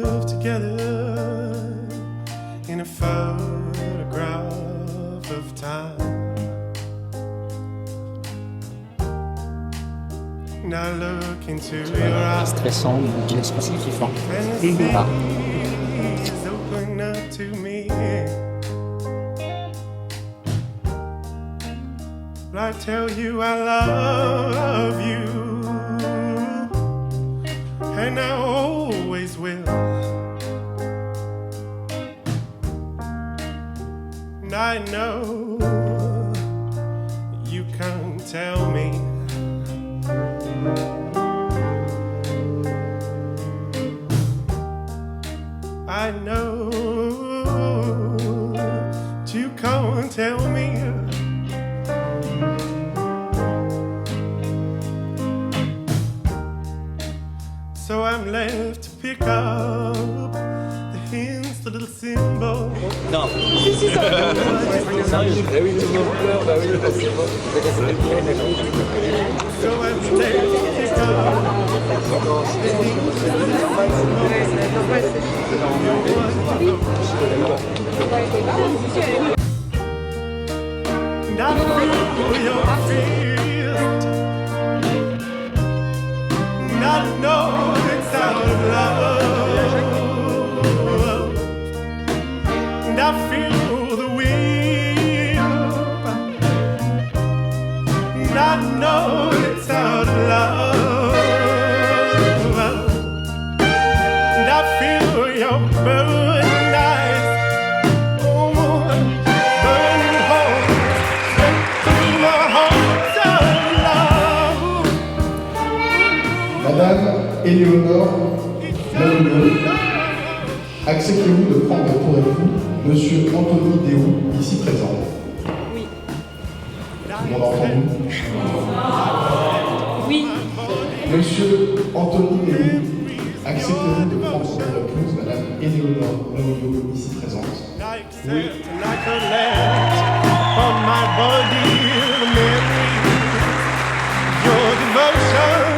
live together in a photograph of time. Now look into your eyes. Stressant, mais laisse passer qui fort. And Et il va. is open up to me. I tell you I love you, and I always will. And I know you can't tell me. I know you can't tell me. So I'm left to pick up the hints, the little symbol. Non. Si, ça va. Sérieux? Ah oui, tout le monde pleure, bah oui, parce que So I'm left to pick up the hints, the little symbol. And I feel your fist, and I know it's out of love, and I feel the wind, and I know it's out of love, and I feel your burning eyes, oh, burning home, through my heart of love. Madame Eleonore Anthony, acceptez-vous de prendre pour époux Monsieur Anthony Déou, ici présent? oui. Tout le monde a entendu? Oui. Monsieur Anthony Déou, acceptez-vous de prendre pour épouse Madame Eleonore Anthony, ici présente? Oui. And I collect on my body the memories, your devotion.